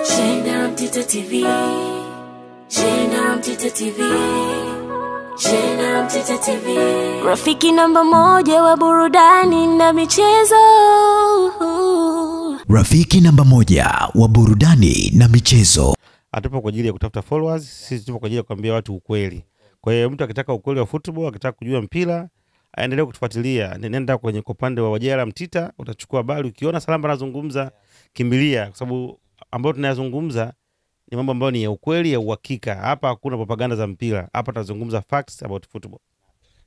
Shenda Mtito TV. Shenda Mtito TV. Shenda Mtito TV. Rafiki namba moja wa burudani na michezo. Rafiki namba moja wa burudani na michezo. Hatupo kwa ajili ya kutafuta followers, sisi tupo kwa ajili ya kuambia watu ukweli. Kwa hiyo mtu akitaka ukweli wa football, akitaka kujua mpira, aendelee kutufuatilia. Nenda kwenye upande wa Wajera Mtita, utachukua habari. Ukiona Salamba anazungumza, kimbilia, kwa sababu ambayo tunayazungumza ni mambo ambayo ni ya ukweli, ya uhakika. Hapa hakuna propaganda za mpira. Hapa tunazungumza facts about football.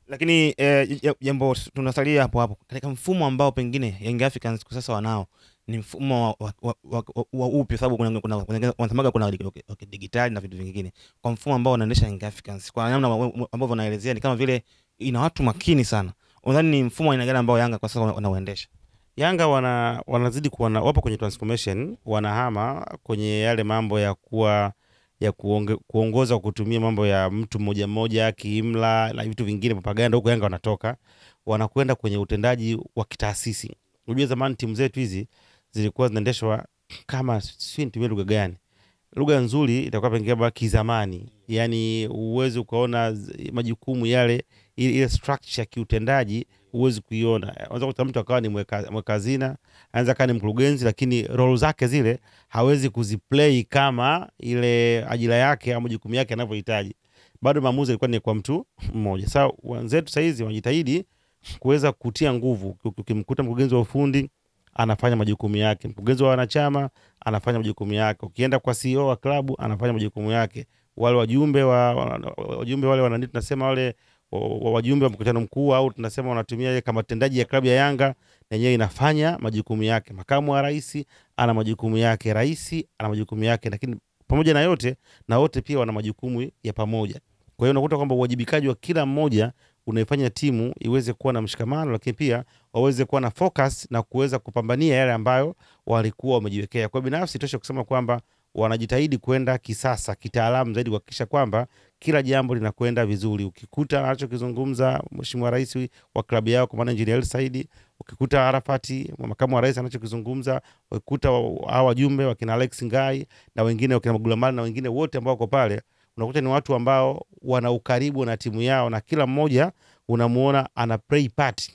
Lakini jambo tunasalia hapo hapo. Katika mfumo ambao pengine Young Africans kwa sasa wanao, ni mfumo wa upi? Sababu wanasemaga kuna digitali na vitu vingine. Kwa mfumo ambao wanaendesha Young Africans, kwa namna ambavyo wanaelezea, ni kama vile ina watu makini sana. Unadhani ni mfumo aina gani ambao Yanga kwa sasa wanaoendesha? Yanga wanazidi wapo kwenye transformation, wanahama kwenye yale mambo ya kuwa kuongoza kutumia mambo ya mtu mmoja mmoja, kiimla na vitu vingine, propaganda. Huko Yanga wanatoka, wanakwenda kwenye utendaji wa kitaasisi. Unajua zamani timu zetu hizi zilikuwa zinaendeshwa kama si nitumie lugha gani? Lugha nzuri itakuwa pengine kizamani. Yaani uwezo ukaona majukumu yale, ile structure kiutendaji uwezo kuiona. Unaweza kuta mtu akawa ni mweka hazina, anaweza kuwa ni mkurugenzi, lakini role zake zile hawezi kuziplay kama ile ajira yake au majukumu yake yanavyohitaji. Bado maamuzi yalikuwa ni kwa mtu mmoja. Sasa wenzetu sasa hizi wanajitahidi kuweza kutia nguvu. Ukimkuta mkurugenzi wa ufundi anafanya majukumu yake, mkurugenzi wa wanachama anafanya majukumu yake, ukienda kwa CEO wa klabu anafanya majukumu yake, wale wajumbe wale wanani tunasema wale wajumbe wa mkutano mkuu, au tunasema wanatumia kama tendaji ya klabu ya Yanga, na yeye inafanya majukumu yake. Makamu wa rais ana majukumu yake, rais ana majukumu yake, lakini pamoja na yote na wote pia wana majukumu ya pamoja. Kwa hiyo unakuta kwamba uwajibikaji wa kila mmoja unaifanya timu iweze kuwa na mshikamano, lakini pia waweze kuwa na focus na kuweza kupambania yale ambayo walikuwa wamejiwekea. Kwa binafsi tosha kusema kwamba wanajitahidi kwenda kisasa, kitaalamu zaidi, kuhakikisha kwamba kila jambo linakwenda vizuri. Ukikuta anachokizungumza Mheshimiwa Rais wa klabu yao kwa maana Engineer Said, ukikuta Arafati makamu wa rais anachokizungumza, ukikuta hao wajumbe wakina Alex Ngai na wengine wakina Magulamali na wengine wote ambao wako pale, unakuta ni watu ambao wana ukaribu na timu yao, na kila mmoja unamuona ana play part.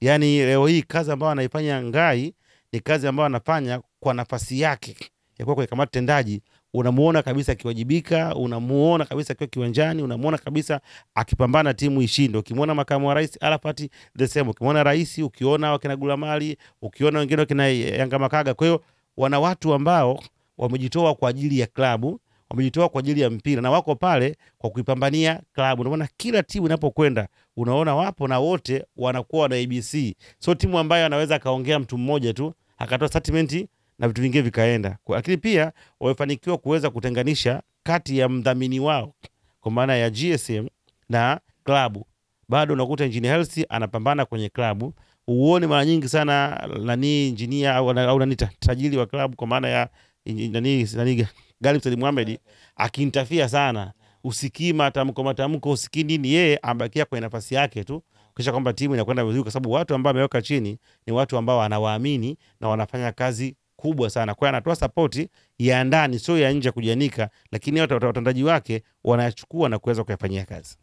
Yaani leo hii kazi ambayo anaifanya Ngai ni kazi ambayo anafanya kwa nafasi yake ya kuwa kwenye kamati tendaji. Unamuona kabisa akiwajibika, unamuona kabisa akiwa kiwanjani, unamuona kabisa akipambana timu ishinde. Ukimuona makamu wa rais Arafati the same, ukimuona rais, ukiona wakina Gulamali, ukiona wengine wakina Yanga Makaga. Kwa hiyo wana watu ambao wamejitoa kwa ajili ya klabu, wamejitoa kwa ajili ya mpira, na wako pale kwa kuipambania klabu. Unaona kila timu inapokwenda unaona wapo na wote wanakuwa na ABC. So timu ambayo anaweza kaongea mtu mmoja tu akatoa statement na vitu vingine vikaenda. Lakini pia wamefanikiwa kuweza kutenganisha kati ya mdhamini wao kwa maana ya GSM na klabu. Bado unakuta Engineer Hersi anapambana kwenye klabu. Uone mara nyingi sana nani engineer au nani tajiri wa klabu kwa maana ya nani Galib Said Mohamed akinitafia sana. Usikii matamko usikii nini, yeye ambakia kwa nafasi yake tu kisha kwamba timu inakwenda vizuri, kwa sababu watu ambao ameweka chini ni watu ambao anawaamini na wanafanya kazi kubwa sana. Kwa hiyo anatoa support ya ndani, sio ya nje kujanika, lakini watendaji wake wanachukua na kuweza kuyafanyia kazi.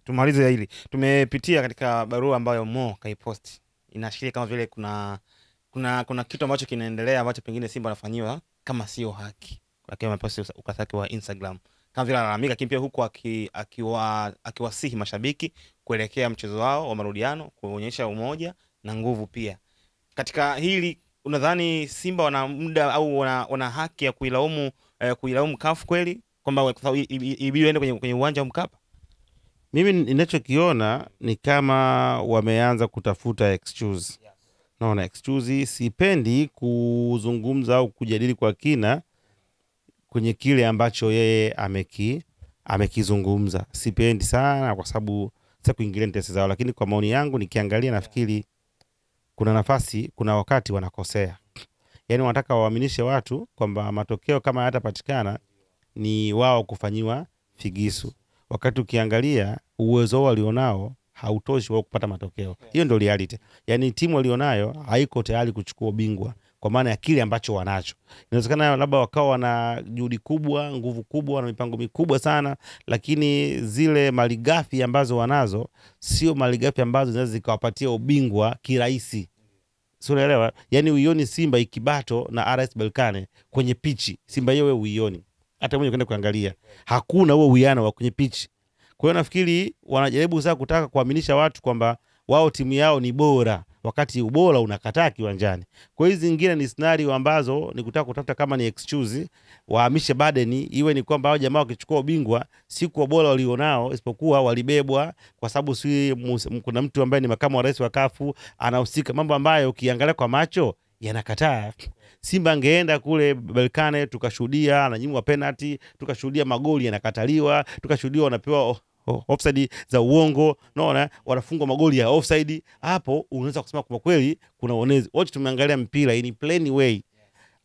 Tumalize hili. Tumepitia katika barua ambayo Mo kaipost. Inaashiria kama vile kuna kitu ambacho kinaendelea ambacho pengine Simba anafanyiwa kama sio haki. Akiwa ameposti ukasaki wa Instagram, kama vile analalamika, kimpia huko akiwasihi mashabiki kuelekea mchezo wao wa marudiano, kuonyesha umoja na nguvu pia. Katika hili unadhani Simba wana muda au wana haki ya kuilaumu CAF kweli kwamba ibidi waende kwenye uwanja wa Mkapa? Mimi ninachokiona ni kama wameanza kutafuta excuse. Naona excuse. Sipendi kuzungumza au kujadili kwa kina kwenye kile ambacho yeye amekizungumza. Sipendi sana kwa sababu sasa kuingilia interest zao, lakini kwa maoni yangu nikiangalia nafikiri kuna nafasi, kuna wakati wanakosea. Yaani wanataka waaminishe watu kwamba matokeo kama hayatapatikana ni wao kufanyiwa figisu. Wakati ukiangalia uwezo walionao hautoshi wao kupata matokeo. Hiyo ndio reality. Yaani timu walionayo haiko tayari kuchukua ubingwa. kwa maana ya kile ambacho wanacho. Inawezekana labda wakawa wana juhudi kubwa, nguvu kubwa na mipango mikubwa sana, lakini zile malighafi ambazo wanazo sio malighafi ambazo zinaweza zikawapatia ubingwa kirahisi. Sio, unaelewa? Yani uioni Simba ikibato na RS Berkane kwenye pichi. Simba hiyo wewe uioni. Hata mwenye kwenda kuangalia. Hakuna huo uwiano wa kwenye pichi. Kwa hiyo nafikiri wanajaribu sasa kutaka kuaminisha watu kwamba wao timu yao ni bora, wakati ubora unakataa kiwanjani. Kwa hiyo hizi zingine ni scenario ambazo ni kutaka kutafuta kama ni excuse wahamishe badeni, iwe ni kwamba hao jamaa wakichukua ubingwa si kwa bora walionao, isipokuwa walibebwa kwa sababu kuna mtu ambaye ni makamu wa rais wa kafu anahusika, mambo ambayo ukiangalia kwa macho yanakataa. Simba angeenda kule Berkane tukashuhudia ananyimwa penalty, tukashuhudia magoli yanakataliwa, tukashuhudia wanapewa offside za uongo, unaona, wanafungwa magoli ya offside. Hapo unaweza kusema kwa kweli kuna uonezi. Wote tumeangalia mpira in plain way.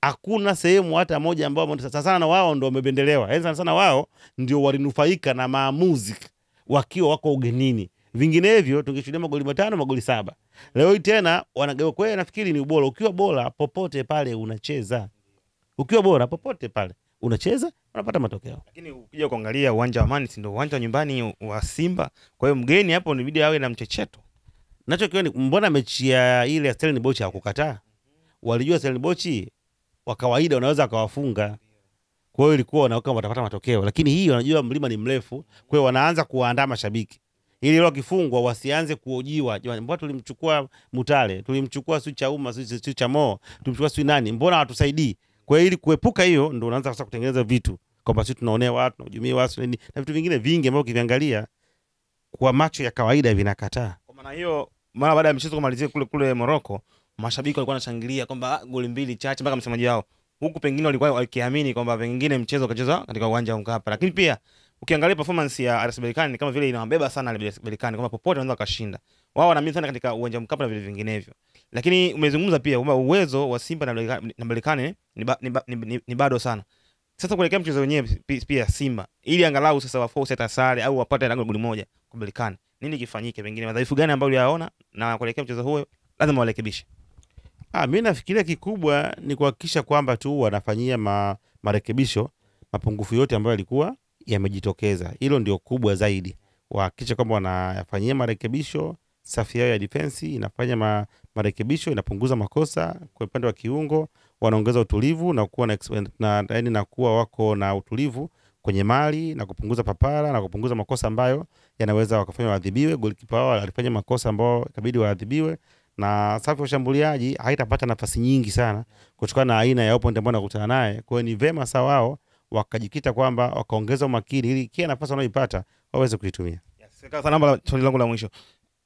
Hakuna sehemu hata moja ambao sana na wao ndio wamebendelewa. Yaani sana wao ndio walinufaika na maamuzi wakiwa wako ugenini. Vinginevyo tungeshuhudia magoli 5, magoli 7. Leo hii tena wanageuka. Kwa hiyo nafikiri ni ubora. Ukiwa bora popote pale unacheza. Ukiwa bora popote pale unacheza, unapata matokeo. Lakini ukija kuangalia uwanja wa Amani si ndio uwanja wa nyumbani wa Simba. Kwa hiyo mgeni hapo inabidi awe na mchecheto. Nachokiona mbona mechi ya ile Stellenbosch hakukataa? Walijua Stellenbosch wa kawaida unaweza akawafunga. Kwa hiyo ilikuwa wanaoka watapata matokeo. Lakini hii wanajua mlima ni mrefu. Kwa hiyo wanaanza kuandaa mashabiki. Ili leo kifungwa wasianze kuojiwa. Mbona tulimchukua Mutale, tulimchukua Suchauma, Suchamo, tulimchukua nani? Mbona hatusaidii? Kwa hiyo ili kuepuka hiyo ndio unaanza sasa kutengeneza vitu kwamba sisi tunaonea watu, tunahujumia watu na vitu vingine vingi ambavyo ukiviangalia kwa macho ya kawaida vinakataa. Kwa maana hiyo mara baada ya mchezo kumalizia kule Morocco, mashabiki walikuwa wanashangilia kwamba goli 2 chache mpaka msemaji wao. Huku pengine walikuwa wakiamini kwamba pengine mchezo ukachezwa katika uwanja wa Mkapa. Lakini pia ukiangalia performance ya RS Berkane ni kama vile inawabeba sana RS Berkane kwamba popote wanaweza kushinda. Wao wanaamini sana katika uwanja wa Mkapa na vile vinginevyo. Lakini umezungumza pia kwamba uwezo wa Simba na Berkane ni bado sana. Sasa kuelekea mchezo wenyewe pia Simba ili angalau sasa waforce hata sare au wapate lango goli moja kwa Berkane. Nini kifanyike, pengine madhaifu gani ambayo uliyaona na kuelekea mchezo huo lazima warekebishe? Mimi nafikiria kikubwa ni kuhakikisha kwamba tu wanafanyia marekebisho mapungufu yote ambayo yalikuwa yamejitokeza. Hilo ndio kubwa zaidi. Wahakikisha kwamba wanafanyia marekebisho, safu yao ya defense inafanya marekebisho, inapunguza makosa kwa upande wa kiungo, wanaongeza utulivu na kuwa na kuwa wako na utulivu kwenye mali na kupunguza papara na kupunguza makosa ambayo yanaweza wakafanya waadhibiwe. Goalkeeper wao alifanya makosa ambayo ikabidi waadhibiwe, na safu ya ushambuliaji haitapata nafasi nyingi sana kutokana na aina ya opponent ambao wanakutana naye. Kwa hiyo ni vema sawa wao wakajikita kwamba wakaongeza umakini ili kila nafasi wanayoipata waweze kuitumia. Yes, sasa namba swali langu la mwisho.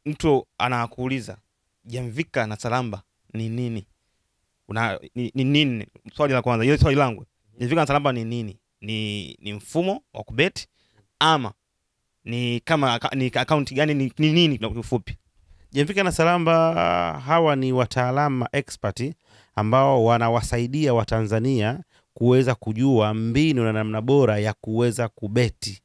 Mtu anakuuliza Jamvika na Salamba ni nini? Ni nini? Swali la kwanza, ile swali langu. Jamvika na Salamba ni nini? Ni mfumo wa kubeti ama ni kama ni account gani, ni nini kwa kifupi? Jamvika na Salamba hawa ni wataalamu expert ambao wanawasaidia Watanzania kuweza kujua mbinu na namna bora ya kuweza kubeti,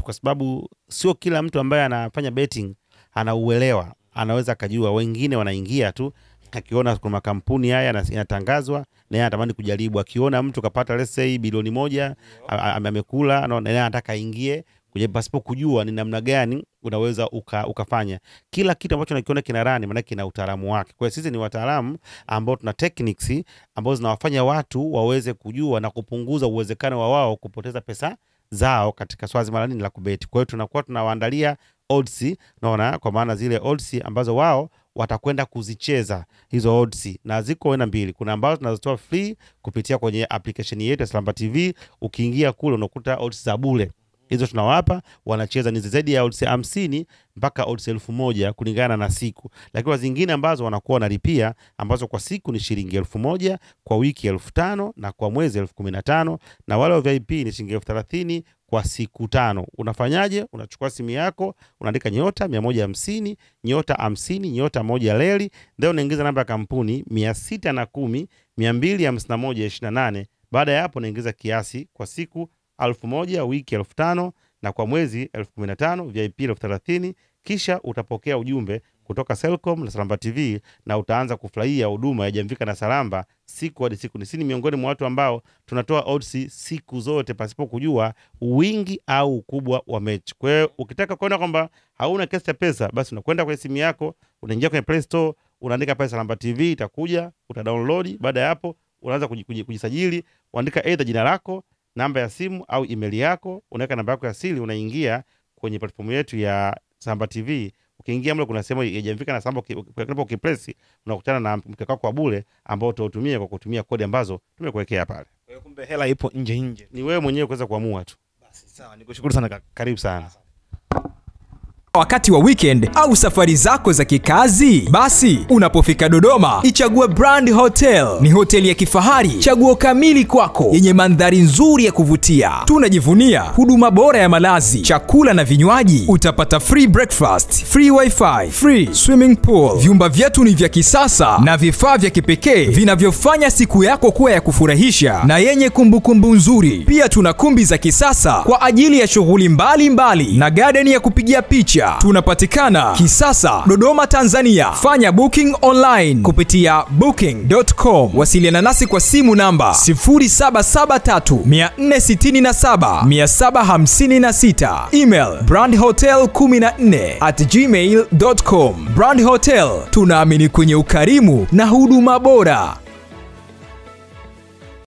kwa sababu sio kila mtu ambaye anafanya betting anauelewa, anaweza kujua. Wengine wanaingia tu akiona kuna makampuni haya yanatangazwa na yeye anatamani kujaribu, akiona mtu kapata let's say bilioni 1 amekula na yeye anataka aingie kwenye pasipo kujua ni namna gani unaweza ukafanya. Kila kitu ambacho nakiona kina rani maana kina utaalamu wake. Kwa hiyo sisi ni wataalamu ambao tuna techniques ambazo zinawafanya watu waweze kujua na kupunguza uwezekano wa wao kupoteza pesa zao katika swala zima la kubeti. Kwa hiyo tunakuwa tunawaandalia odds, unaona, kwa maana zile odds ambazo wao watakwenda kuzicheza hizo odds, na ziko aina mbili. Kuna ambazo tunazotoa free kupitia kwenye application yetu ya Salamba TV. Ukiingia kule unakuta odds za bure. Hizo tunawapa, wanacheza ni zaidi ya odds 50 mpaka odds 1000 kulingana na siku. Lakini wa zingine ambazo wanakuwa wanalipia, ambazo kwa siku ni shilingi 1000, kwa wiki 1500 na kwa mwezi 15000, na wale wa VIP ni shilingi 30,000 kwa siku 5. Unafanyaje? Unachukua simu yako, unaandika nyota 150 nyota 50 nyota 1 leli, ndio unaingiza namba ya kampuni 610 251 28. Baada ya hapo unaingiza kiasi kwa siku 1000, wiki 1500 na kwa mwezi 15000, VIP 30,000. Kisha utapokea ujumbe kutoka Selcom na Salamba TV, na utaanza kufurahia huduma ya Jamvika na Salamba siku hadi siku. Ni miongoni mwa watu ambao tunatoa odds siku zote pasipo kujua wingi au ukubwa wa mechi. Kwa hiyo ukitaka kuona kwamba hauna kiasi cha pesa, basi unakwenda kwenye simu yako, unaingia kwenye Play Store, unaandika pale Salamba TV, itakuja, utadownload. Baada ya hapo unaanza kujisajili, uandika either jina lako, namba ya simu au email yako, unaweka namba yako ya siri, unaingia kwenye platform yetu ya Salamba TV. Ukiingia mle kuna sehemu ya Jamvika na Salamba, ukipress unakutana na mkeka wako wa bure ambao utautumia kwa kutumia kodi ambazo tumekuwekea pale. Kwa hiyo kumbe hela ipo nje. Ni wewe mwenyewe kuweza kuamua tu. Basi sawa, nikushukuru sana. Karibu sana. Wakati wa weekend au safari zako za kikazi, basi unapofika Dodoma, ichague Brand Hotel. Ni hoteli ya kifahari, chaguo kamili kwako, yenye mandhari nzuri ya kuvutia. Tunajivunia huduma bora ya malazi, chakula na vinywaji. Utapata free breakfast, free wifi, free swimming pool. Vyumba vyetu ni vya kisasa na vifaa vya kipekee vinavyofanya siku yako kuwa ya kufurahisha na yenye kumbukumbu nzuri. Pia tuna kumbi za kisasa kwa ajili ya shughuli mbalimbali na garden ya kupigia picha. Tunapatikana Kisasa, Dodoma, Tanzania. Fanya booking online kupitia booking.com. Wasiliana nasi kwa simu namba 0773467756. Email brandhotel14@gmail.com. Brand Hotel, tunaamini kwenye ukarimu na huduma bora.